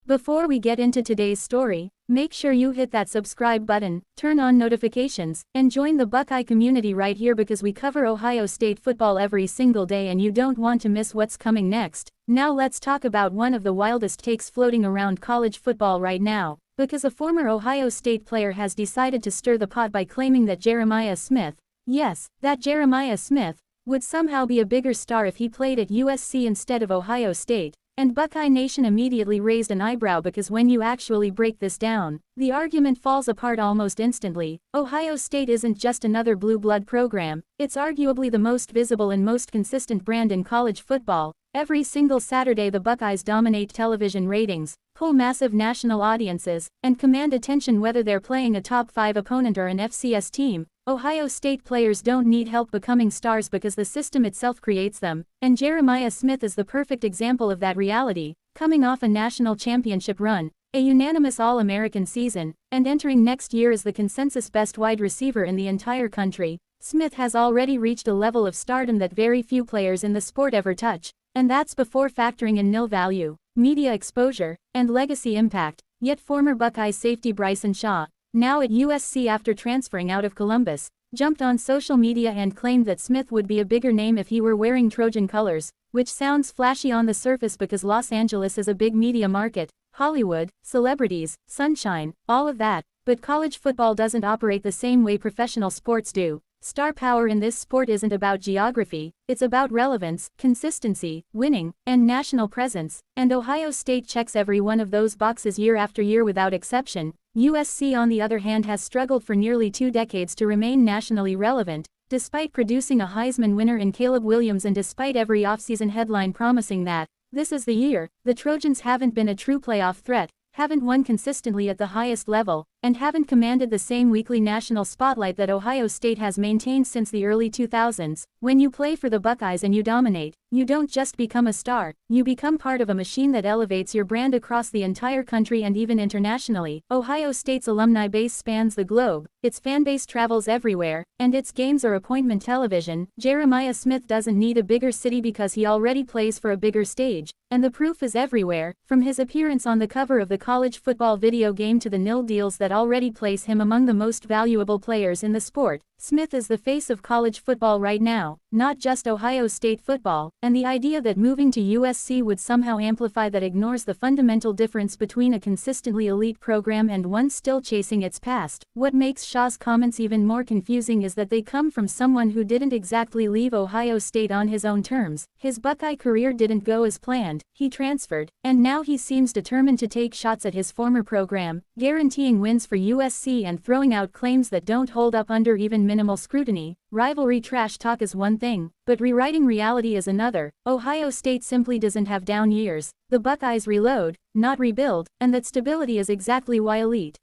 Before we get into today's story, make sure you hit that subscribe button, turn on notifications, and join the Buckeye community right here because we cover Ohio State football every single day and you don't want to miss what's coming next. Now let's talk about one of the wildest takes floating around college football right now, because a former Ohio State player has decided to stir the pot by claiming that Jeremiah Smith, yes, that Jeremiah Smith, would somehow be a bigger star if he played at USC instead of Ohio State. And Buckeye Nation immediately raised an eyebrow because when you actually break this down, the argument falls apart almost instantly. Ohio State isn't just another blue blood program, it's arguably the most visible and most consistent brand in college football. Every single Saturday the Buckeyes dominate television ratings, pull massive national audiences, and command attention whether they're playing a top 5 opponent or an FCS team. Ohio State players don't need help becoming stars because the system itself creates them, and Jeremiah Smith is the perfect example of that reality, coming off a national championship run, a unanimous All-American season, and entering next year as the consensus best wide receiver in the entire country. Smith has already reached a level of stardom that very few players in the sport ever touch, and that's before factoring in nil value, media exposure, and legacy impact. Yet former Buckeye safety Bryson Shaw, now at USC after transferring out of Columbus, jumped on social media and claimed that Smith would be a bigger name if he were wearing Trojan colors, which sounds flashy on the surface because Los Angeles is a big media market, Hollywood, celebrities, sunshine, all of that, but college football doesn't operate the same way professional sports do. Star power in this sport isn't about geography, it's about relevance, consistency, winning, and national presence, and Ohio State checks every one of those boxes year after year without exception. USC on the other hand has struggled for nearly 2 decades to remain nationally relevant, despite producing a Heisman winner in Caleb Williams and despite every offseason headline promising that, this is the year, the Trojans haven't been a true playoff threat, haven't won consistently at the highest level, and haven't commanded the same weekly national spotlight that Ohio State has maintained since the early 2000s. When you play for the Buckeyes and you dominate, you don't just become a star, you become part of a machine that elevates your brand across the entire country and even internationally. Ohio State's alumni base spans the globe, its fanbase travels everywhere, and its games are appointment television. Jeremiah Smith doesn't need a bigger city because he already plays for a bigger stage, and the proof is everywhere, from his appearance on the cover of the college football video game to the nil deals that already place him among the most valuable players in the sport. Smith is the face of college football right now, not just Ohio State football, and the idea that moving to USC would somehow amplify that ignores the fundamental difference between a consistently elite program and one still chasing its past. What makes Shaw's comments even more confusing is that they come from someone who didn't exactly leave Ohio State on his own terms. His Buckeye career didn't go as planned, he transferred, and now he seems determined to take shots at his former program, guaranteeing wins for USC and throwing out claims that don't hold up under even minimal scrutiny. Rivalry trash talk is one thing, but rewriting reality is another. Ohio State simply doesn't have down years. The Buckeyes reload, not rebuild, and that stability is exactly why elite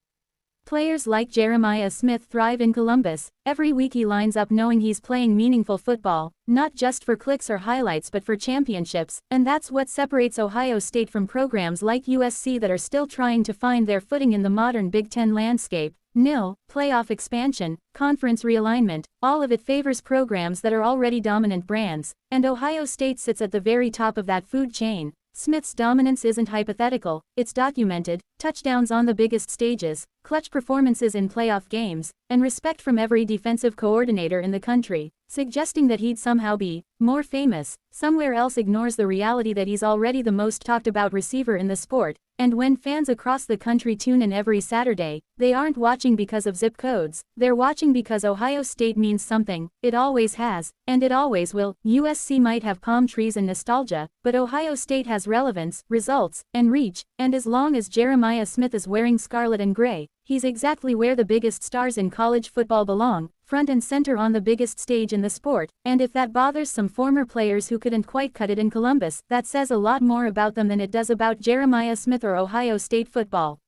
players like Jeremiah Smith thrive in Columbus. Every week he lines up knowing he's playing meaningful football, not just for clicks or highlights but for championships, and that's what separates Ohio State from programs like USC that are still trying to find their footing in the modern Big Ten landscape. Nil, playoff expansion, conference realignment, all of it favors programs that are already dominant brands, and Ohio State sits at the very top of that food chain. Smith's dominance isn't hypothetical, it's documented: touchdowns on the biggest stages, clutch performances in playoff games, and respect from every defensive coordinator in the country. Suggesting that he'd somehow be more famous somewhere else ignores the reality that he's already the most talked about receiver in the sport. And when fans across the country tune in every Saturday, they aren't watching because of zip codes, they're watching because Ohio State means something. It always has, and it always will. USC might have palm trees and nostalgia, but Ohio State has relevance, results, and reach, and as long as Jeremiah Smith is wearing scarlet and gray, he's exactly where the biggest stars in college football belong, front and center on the biggest stage in the sport. And if that bothers some former players who couldn't quite cut it in Columbus, that says a lot more about them than it does about Jeremiah Smith or Ohio State football.